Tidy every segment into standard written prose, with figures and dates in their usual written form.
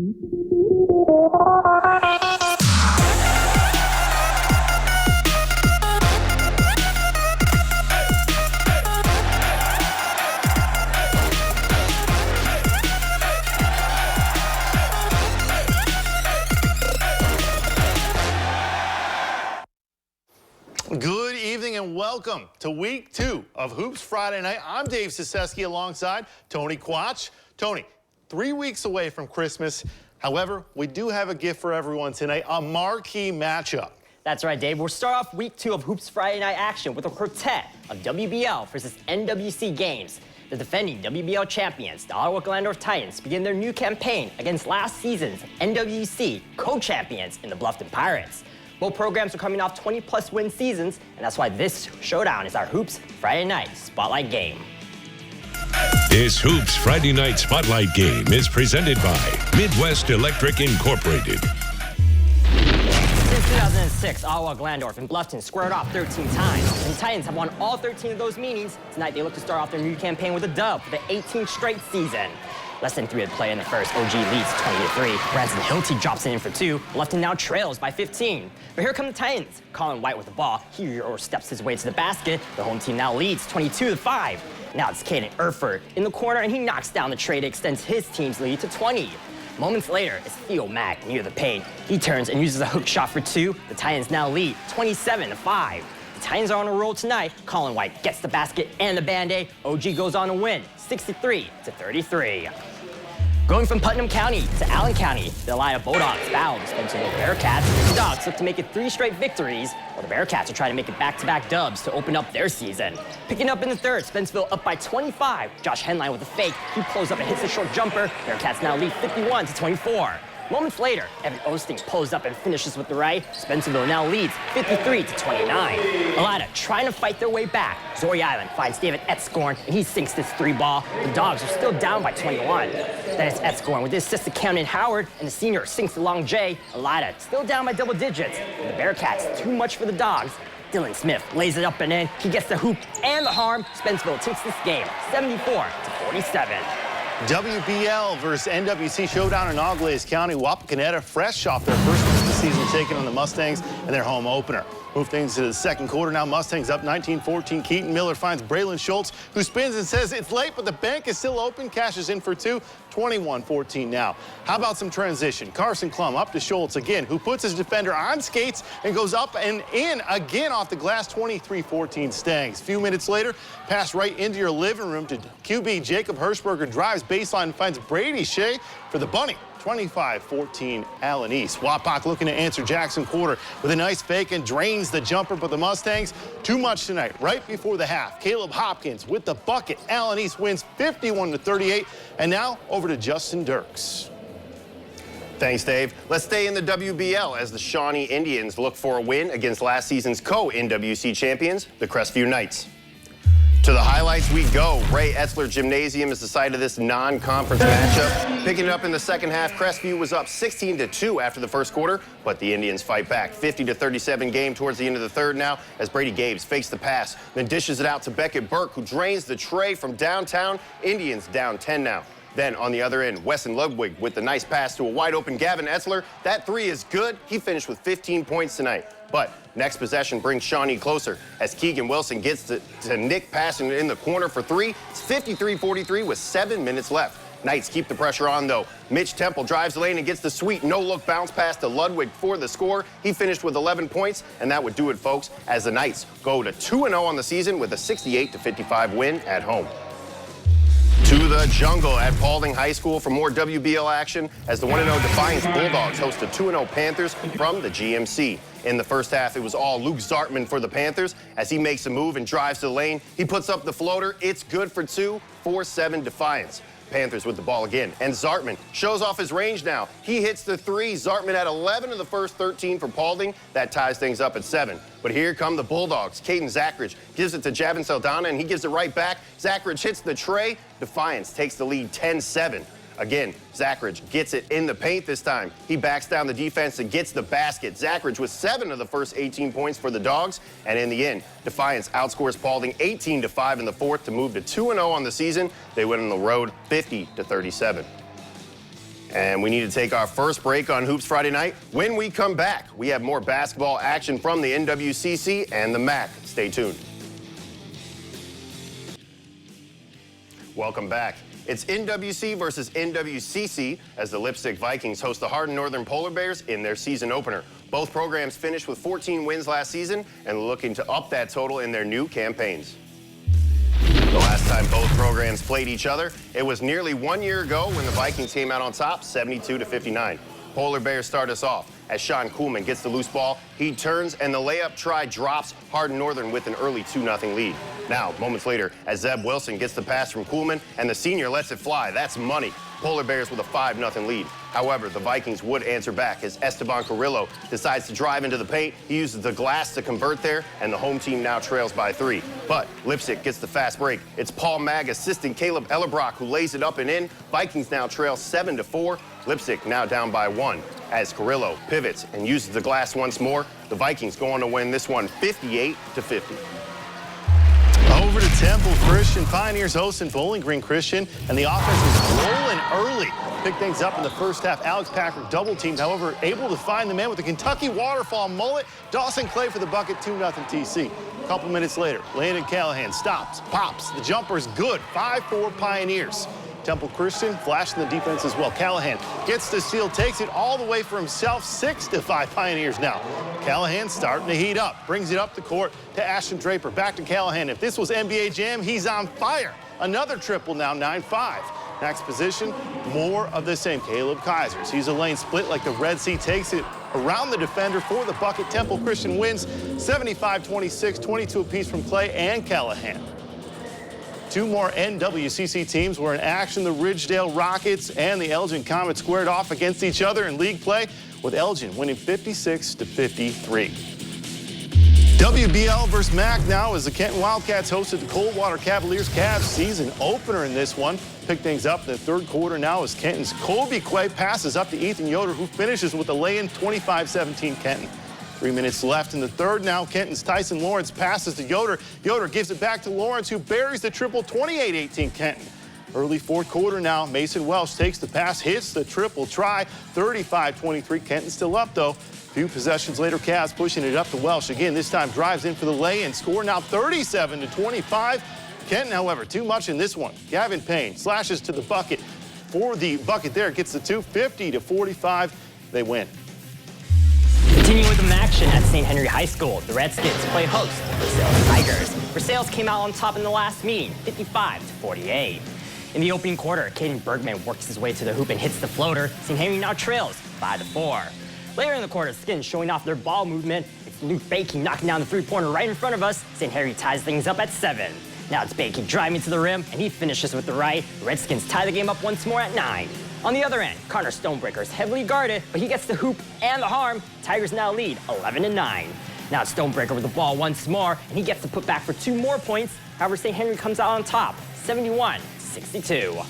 Good evening and welcome to week 2 of Hoops Friday Night. I'm Dave Siseski alongside Tony Quach. Tony, 3 weeks away from Christmas. However, we do have a gift for everyone tonight, a marquee matchup. That's right, Dave. We'll start off week 2 of Hoops Friday Night action with a quartet of WBL versus NWC games. The defending WBL champions, the Ottawa Glandorf Titans, begin their new campaign against last season's NWC co-champions in the Bluffton Pirates. Both programs are coming off 20-plus win seasons, and that's why this showdown is our Hoops Friday Night Spotlight game. This Hoops Friday Night Spotlight game is presented by Midwest Electric Incorporated. Since 2006, Ottawa Glandorf and Bluffton squared off 13 times, and the Titans have won all 13 of those meetings. Tonight, they look to start off their new campaign with a dub for the 18th straight season. Less than 3 had play in the first. OG leads 20-3. Branson Hilty drops it in for 2. Bluffton now trails by 15. But here come the Titans. Colin White with the ball. He steps his way to the basket. The home team now leads 22-5. Now it's Caden Erford in the corner, and he knocks down the tray to extend his team's lead to 20. Moments later, it's Theo Mack near the paint. He turns and uses a hook shot for 2. The Titans now lead 27-5. The Titans are on a roll tonight. Colin White gets the basket and the Band-Aid. OG goes on to win 63-33. Going from Putnam County to Allen County, the Elida Bulldogs battle the Spencerville Bearcats. The Dogs look to make it 3 straight victories, while the Bearcats are trying to make it back-to-back dubs to open up their season. Picking up in the third, Spencerville up by 25. Josh Henline with a fake. He pulls up and hits a short jumper. Bearcats now lead 51-24. Moments later, Evan Osting pulls up and finishes with the right. Spencerville now leads 53-29. Elida trying to fight their way back. Zoe Island finds David Etzgorn, and he sinks this 3-ball. The Dogs are still down by 21. Then it's Etzgorn with the assist to Camden Howard, and the senior sinks the long J. Elida still down by double digits. And the Bearcats, too much for the Dogs. Dylan Smith lays it up and in. He gets the hoop and the harm. Spencerville takes this game 74-47. WBL versus NWC showdown in Auglaize County. Wapakoneta fresh off their first win of the season, taking on the Mustangs in their home opener. Move things to the second quarter now. Mustangs up 19-14. Keaton Miller finds Braylon Schultz, who spins and says it's late, but the bank is still open. Cashes in for 2. 21-14 now. How about some transition? Carson Klum up to Schultz again, who puts his defender on skates and goes up and in again off the glass. 23-14 Stangs. A few minutes later, pass right into your living room to QB Jacob Hirschberger, drives baseline and finds Brady Shea for the bunny. 25-14 Allen East. Wapak looking to answer Jackson Quarter with a nice fake and drains the jumper, but the Mustangs too much tonight. Right before the half, Caleb Hopkins with the bucket. Allen East wins 51-38. And now over to Justin Dirks. Thanks, Dave. Let's stay in the WBL as the Shawnee Indians look for a win against last season's co-NWC champions, the Crestview Knights. To the highlights we go. Ray Etzler Gymnasium is the site of this non-conference matchup. Picking it up in the second half, Crestview was up 16-2 after the first quarter, but the Indians fight back. 50-37 game towards the end of the third now as Brady Gabes fakes the pass, then dishes it out to Beckett Burke, who drains the tray from downtown. Indians down 10 now. Then on the other end, Wesson Ludwig with the nice pass to a wide-open Gavin Etzler. That 3 is good. He finished with 15 points tonight. But next possession brings Shawnee closer as Keegan Wilson gets to Nick passing in the corner for 3. It's 53-43 with 7 minutes left. Knights keep the pressure on, though. Mitch Temple drives the lane and gets the sweet no-look bounce pass to Ludwig for the score. He finished with 11 points, and that would do it, folks, as the Knights go to 2-0 on the season with a 68-55 win at home. To the jungle at Paulding High School for more WBL action as the 1-0 Defiance Bulldogs host the 2-0 Panthers from the GMC. In the first half, it was all Luke Zartman for the Panthers as he makes a move and drives to the lane. He puts up the floater. It's good for 2, 4-7 Defiance. Panthers with the ball again, and Zartman shows off his range now. He hits the 3. Zartman had 11 of the first 13 for Paulding. That ties things up at 7. But here come the Bulldogs. Caden Zachridge gives it to Javin Saldana, and he gives it right back. Zachridge hits the tray. Defiance takes the lead 10-7. Again, Zachridge gets it in the paint this time. He backs down the defense and gets the basket. Zachridge with 7 of the first 18 points for the Dogs. And in the end, Defiance outscores Paulding 18-5 in the fourth to move to 2-0 on the season. They win on the road 50-37. And we need to take our first break on Hoops Friday night. When we come back, we have more basketball action from the NWCC and the MAC. Stay tuned. Welcome back. It's NWC versus NWCC as the Lipstick Vikings host the Hardin Northern Polar Bears in their season opener. Both programs finished with 14 wins last season and looking to up that total in their new campaigns. The last time both programs played each other, it was nearly 1 year ago when the Vikings came out on top, 72-59. Polar Bears start us off as Sean Kuhlman gets the loose ball. He turns and the layup try drops. Hardin Northern with an early 2-0 lead. Now, moments later, as Zeb Wilson gets the pass from Kuhlman and the senior lets it fly. That's money. Polar Bears with a 5-0 lead. However, the Vikings would answer back as Esteban Carrillo decides to drive into the paint. He uses the glass to convert there, and the home team now trails by 3. But Lipstick gets the fast break. It's Paul Mag assisting Caleb Ellerbrock who lays it up and in. Vikings now trail 7-4. Lipstick now down by 1. As Carrillo pivots and uses the glass once more, the Vikings go on to win this one 58-50. Over to Temple Christian. Pioneers hosting Bowling Green Christian, and the offense is rolling early. Pick things up in the first half. Alex Patrick double teamed, however, able to find the man with the Kentucky waterfall mullet. Dawson Clay for the bucket, 2-0 TC. A couple minutes later, Landon Callahan stops, pops. The jumper's good, 5-4 Pioneers. Temple Christian flashing the defense as well. Callahan gets the steal, takes it all the way for himself, 6-5 Pioneers now. Callahan starting to heat up, brings it up the court to Ashton Draper. Back to Callahan. If this was NBA Jam, he's on fire. Another triple now, 9-5. Next position, more of the same. Caleb Kaiser sees a lane split like the Red Sea, takes it around the defender for the bucket. Temple Christian wins 75-26, 22 apiece from Clay and Callahan. Two more NWCC teams were in action. The Ridgedale Rockets and the Elgin Comets squared off against each other in league play, with Elgin winning 56-53. WBL versus MAC now as the Kenton Wildcats hosted the Coldwater Cavaliers. Cavs season opener in this one. Pick things up in the third quarter now as Kenton's Colby Quay passes up to Ethan Yoder, who finishes with a lay-in, 25-17 Kenton. 3 minutes left in the third now. Kenton's Tyson Lawrence passes to Yoder. Yoder gives it back to Lawrence, who buries the triple, 28-18 Kenton. Early fourth quarter now, Mason Welsh takes the pass, hits the triple try, 35-23. Kenton still up though. Few possessions later, Cavs pushing it up to Welsh again. This time drives in for the lay-in, score now 37-25. Kenton, however, too much in this one. Gavin Payne slashes to the bucket. For the bucket there, gets the 2, 50-45. They win. Continuing with the action at St. Henry High School, the Redskins play host to Versailles Tigers. Versailles came out on top in the last meeting, 55-48. In the opening quarter, Caden Bergman works his way to the hoop and hits the floater. St. Henry now trails 5-4. Later in the quarter, Skins showing off their ball movement. It's Luke Bakey knocking down the three-pointer right in front of us. St. Henry ties things up at 7. Now it's Bakey driving to the rim, and he finishes with the right. The Redskins tie the game up once more at 9. On the other end, Connor Stonebreaker is heavily guarded, but he gets the hoop and the harm. Tigers now lead 11-9. Now it's Stonebreaker with the ball once more, and he gets to put back for 2 more points. However, St. Henry comes out on top, 71-62.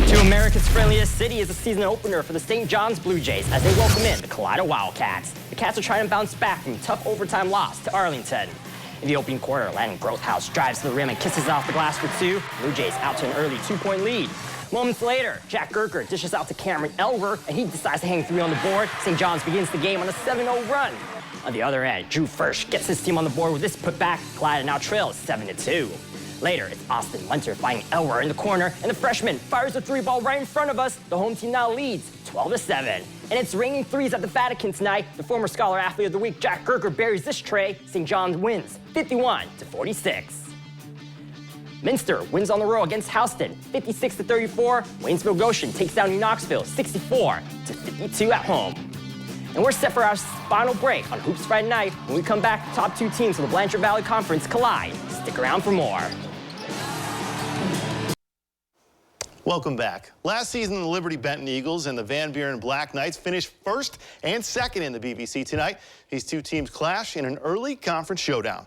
To America's friendliest city is a season opener for the St. John's Blue Jays as they welcome in the Kalida Wildcats. The Cats are trying to bounce back from a tough overtime loss to Arlington. In the opening quarter, Landon Grothaus drives to the rim and kisses off the glass for 2. Blue Jays out to an early 2-point lead. Moments later, Jack Gerker dishes out to Cameron Elver, and he decides to hang 3 on the board. St. John's begins the game on a 7-0 run. On the other end, Drew Furch gets his team on the board with this putback. Kalida now trails 7-2. Later, it's Austin Munter finding Elwer in the corner, and the freshman fires a 3-ball right in front of us. The home team now leads 12-7. And it's raining threes at the Vatican tonight. The former Scholar Athlete of the Week, Jack Gerker, buries this tray. St. John's wins 51-46. Minster wins on the road against Houston, 56-34. Waynesville Goshen takes down New Knoxville, 64-52 at home. And we're set for our final break on Hoops Friday night. When we come back, top 2 teams from the Blanchard Valley Conference collide. Stick around for more. Welcome back. Last season, the Liberty Benton Eagles and the Van Buren Black Knights finished 1st and 2nd in the BBC tonight. These 2 teams clash in an early conference showdown.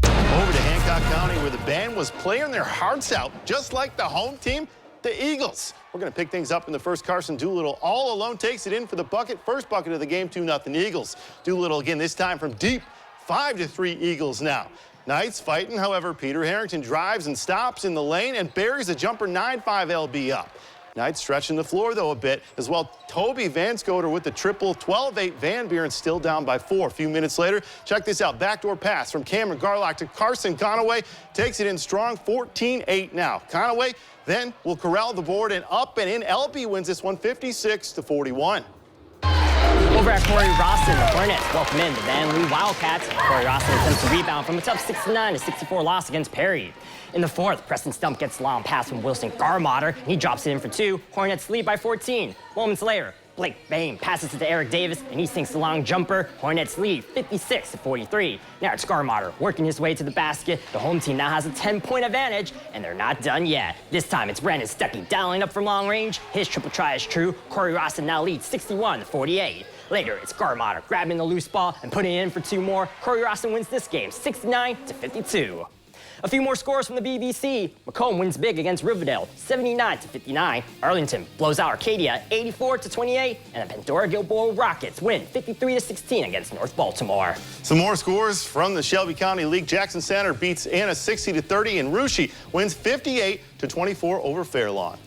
Over to Hancock County, where the band was playing their hearts out, just like the home team, the Eagles. We're going to pick things up in the first. Carson Doolittle all alone takes it in for the bucket. First bucket of the game, 2-0 Eagles. Doolittle again, this time from deep, 5-3 Eagles now. Knights fighting, however, Peter Harrington drives and stops in the lane and buries a jumper, 9-5 LB up. Knights stretching the floor, though, a bit as well. Toby Vanscoter with the triple. 12-8. Van Buren still down by 4. A few minutes later, check this out. Backdoor pass from Cameron Garlock to Carson Conaway. Takes it in strong. 14-8 now. Conaway then will corral the board and up and in. LB wins this one 56-41. Over at Corey Rosson, the Hornets welcome in the Van Lee Wildcats. Corey Rosson attempts to rebound from a tough 69-64 loss against Perry. In the fourth, Preston Stump gets a long pass from Wilson Garmotter, and he drops it in for 2. Hornets lead by 14. Moments later, Blake Bain passes it to Eric Davis, and he sinks the long jumper. Hornets lead 56-43. Now it's Garmotter working his way to the basket. The home team now has a 10-point advantage, and they're not done yet. This time it's Brandon Stuckey dialing up from long range. His triple try is true. Corey Rosson now leads 61-48. Later, it's Garmotter grabbing the loose ball and putting it in for 2 more. Corey Rosson wins this game 69-52. A few more scores from the BBC. Macomb wins big against Riverdale, 79-59. Arlington blows out Arcadia, 84-28. And the Pandora Gilboa Rockets win 53-16 against North Baltimore. Some more scores from the Shelby County League. Jackson Center beats Anna 60-30, and Russia wins 58-24 over Fairlawn.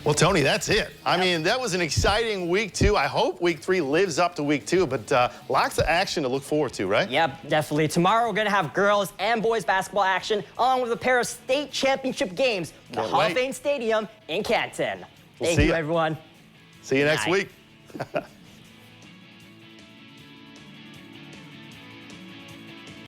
Well, Tony, that's it. I mean, that was an exciting week 2. I hope week 3 lives up to week 2, but lots of action to look forward to, right? Yep, definitely. Tomorrow we're going to have girls and boys basketball action, along with a pair of state championship games in the Hall of Fame Stadium in Canton. Thank you, everyone. See you next week.